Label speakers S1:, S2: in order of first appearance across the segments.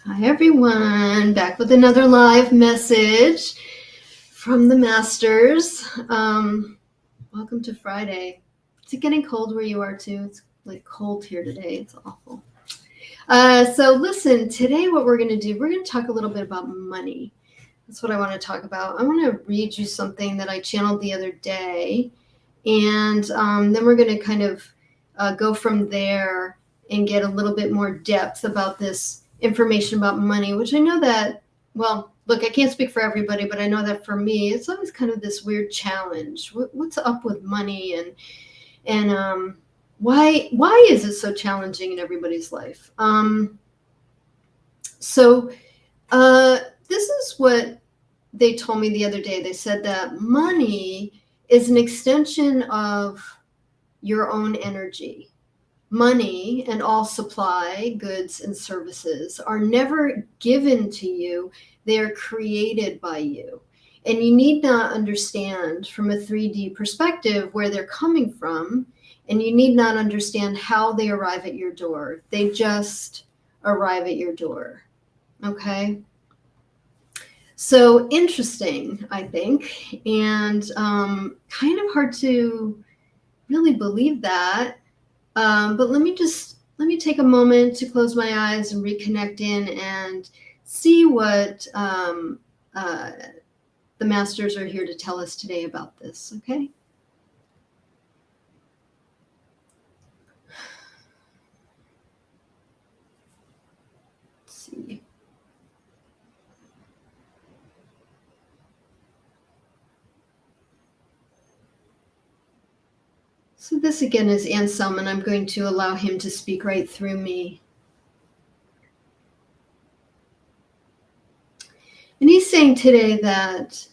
S1: Hi everyone, back with another live message from the Masters. Welcome to Friday. Is it getting cold where you are too? It's like cold here today. It's awful. So listen, today what we're going to do, we're going to talk a little bit about money. That's what I want to talk about. I want to read you something that I channeled the other day, and then we're going to kind of go from there and get a little bit more depth about this information about money, which I know that, well, look, I can't speak for everybody, but I know that for me, it's always kind of this weird challenge. What's up with money, and why is it so challenging in everybody's life? So this is what they told me the other day. They said that money is an extension of your own energy. Money and all supply, goods, and services are never given to you, they are created by you. And you need not understand from a 3D perspective where they're coming from, and you need not understand how they arrive at your door. They just arrive at your door. Okay? So interesting, I think, and kind of hard to really believe that. But let me take a moment to close my eyes and reconnect in and see what the Masters are here to tell us today about this, okay? Let's see. So this again is Anselm, and I'm going to allow him to speak right through me. And he's saying today that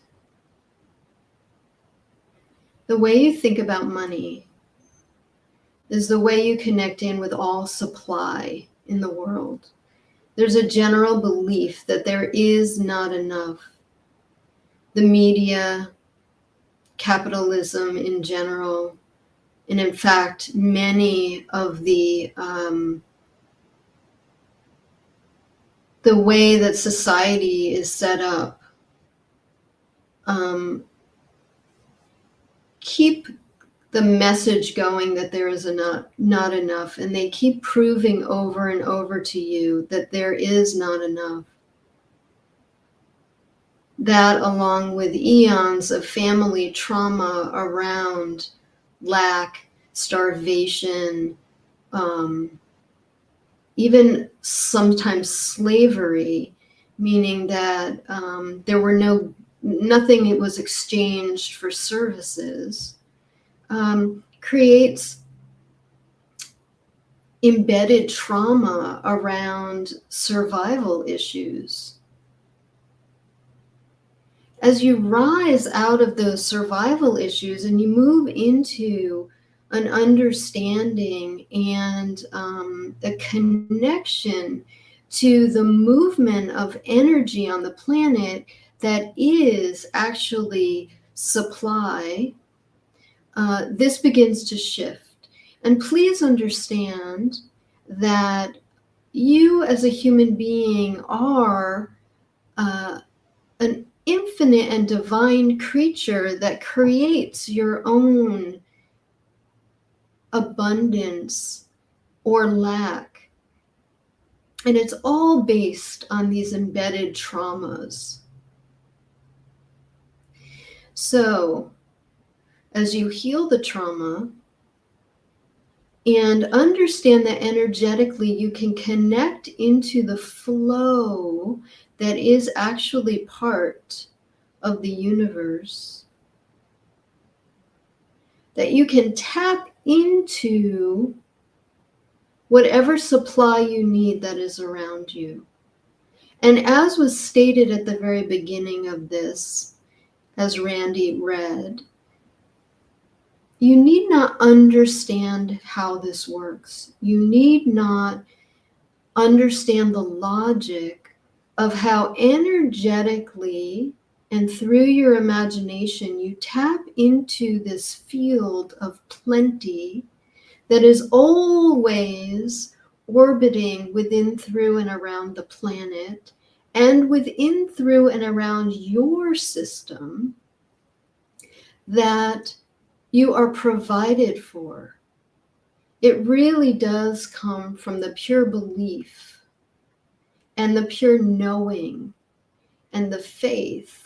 S1: the way you think about money is the way you connect in with all supply in the world. There's a general belief that there is not enough. The media, capitalism in general, and in fact, many of the way that society is set up keep the message going that there is not enough, and they keep proving over and over to you that there is not enough. That, along with eons of family trauma around lack, starvation, even sometimes slavery, meaning that there were nothing it was exchanged for services, creates embedded trauma around survival issues. As you rise out of those survival issues and you move into an understanding and a connection to the movement of energy on the planet that is actually supply, this begins to shift. And please understand that you as a human being are an infinite and divine creature that creates your own abundance or lack. And it's all based on these embedded traumas. So, as you heal the trauma and understand that energetically you can connect into the flow that is actually part of the universe, that you can tap into whatever supply you need that is around you. And as was stated at the very beginning of this, as Randy read, you need not understand how this works. You need not understand the logic of how energetically and through your imagination you tap into this field of plenty that is always orbiting within, through, and around the planet, and within, through, and around your system, that you are provided for. It really does come from the pure belief and the pure knowing and the faith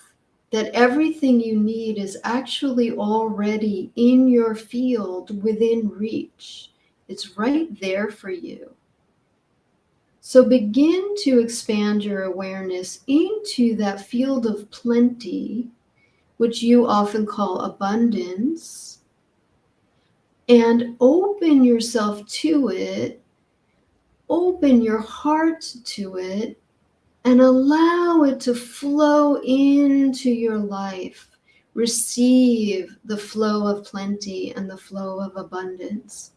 S1: that everything you need is actually already in your field, within reach. It's right there for you. So begin to expand your awareness into that field of plenty, which you often call abundance, and open yourself to it, open your heart to it, and allow it to flow into your life. Receive the flow of plenty and the flow of abundance,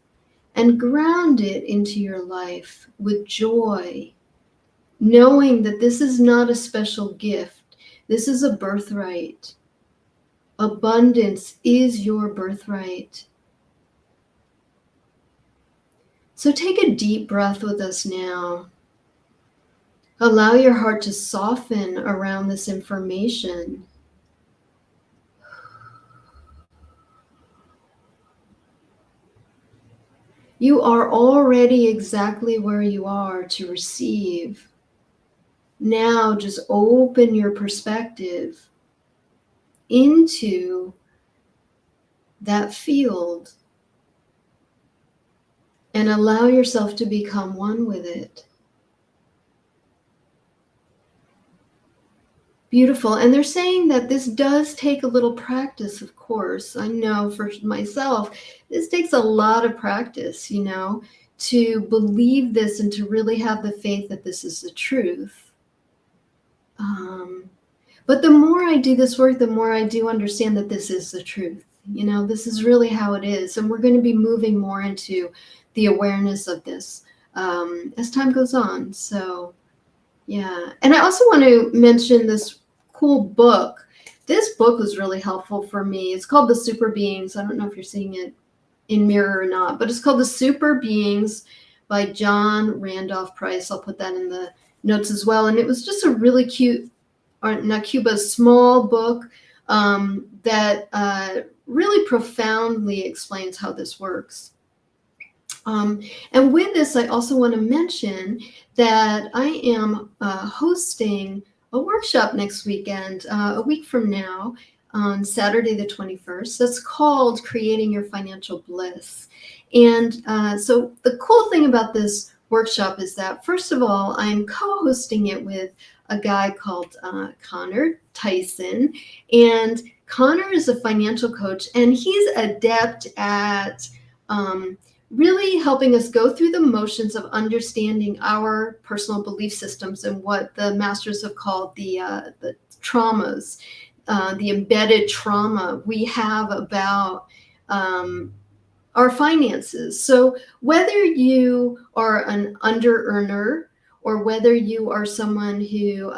S1: and ground it into your life with joy, knowing that this is not a special gift. This is a birthright. Abundance is your birthright. So take a deep breath with us now. Allow your heart to soften around this information. You are already exactly where you are to receive. Now just open your perspective into that field and allow yourself to become one with it. Beautiful. And they're saying that this does take a little practice, of course. I know for myself, this takes a lot of practice, to believe this and to really have the faith that this is the truth. But the more I do this work, the more I do understand that this is the truth. This is really how it is. And we're going to be moving more into the awareness of this as time goes on. So yeah. And I also want to mention this cool book. This book was really helpful for me. It's called The Super Beings. I don't know if you're seeing it in mirror or not, but it's called The Super Beings by John Randolph Price. I'll put that in the notes as well. And it was just a really cute, or not cute, but a small book that really profoundly explains how this works. And with this, I also want to mention that I am hosting a workshop next weekend, a week from now, on Saturday the 21st. That's called Creating Your Financial Bliss. And so the cool thing about this workshop is that, first of all, I'm co-hosting it with a guy called Connor Tyson. And Connor is a financial coach, and he's adept at really helping us go through the motions of understanding our personal belief systems and what the masters have called the traumas, the embedded trauma we have about our finances. So whether you are an under-earner, or whether you are someone who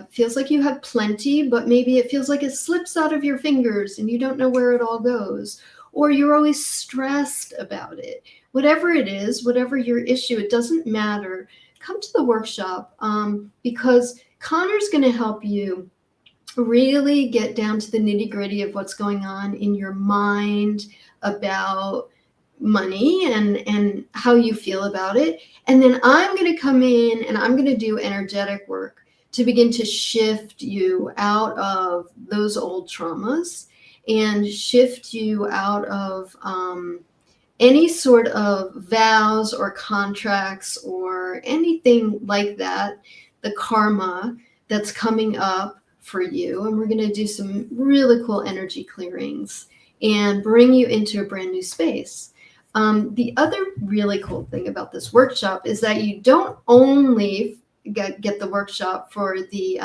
S1: feels like you have plenty, but maybe it feels like it slips out of your fingers and you don't know where it all goes, or you're always stressed about it. Whatever it is, whatever your issue, it doesn't matter. Come to the workshop because Connor's going to help you really get down to the nitty-gritty of what's going on in your mind about money and how you feel about it. And then I'm going to come in and I'm going to do energetic work to begin to shift you out of those old traumas and shift you out of any sort of vows or contracts or anything like that, the karma that's coming up for you. And we're going to do some really cool energy clearings and bring you into a brand new space. The other really cool thing about this workshop is that you don't only get the workshop for the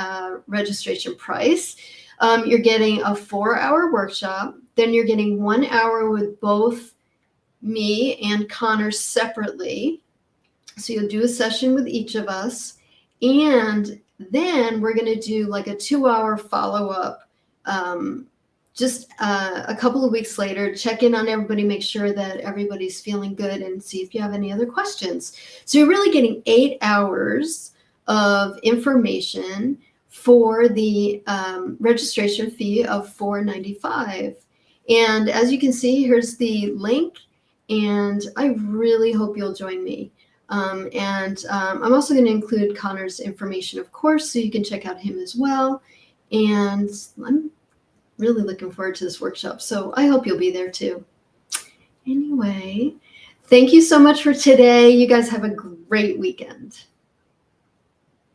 S1: registration price. You're getting a 4-hour workshop. Then you're getting 1 hour with both me and Connor separately. So you'll do a session with each of us. And then we're going to do like a 2-hour follow-up just a couple of weeks later, check in on everybody, make sure that everybody's feeling good, and see if you have any other questions. So you're really getting 8 hours of information for the registration fee of $4.95. And as you can see, here's the link, and I really hope you'll join me. I'm also going to include Connor's information, of course, so you can check out him as well. And I'm really looking forward to this workshop, so I hope you'll be there too. Anyway, thank you so much for today. You guys have a great weekend.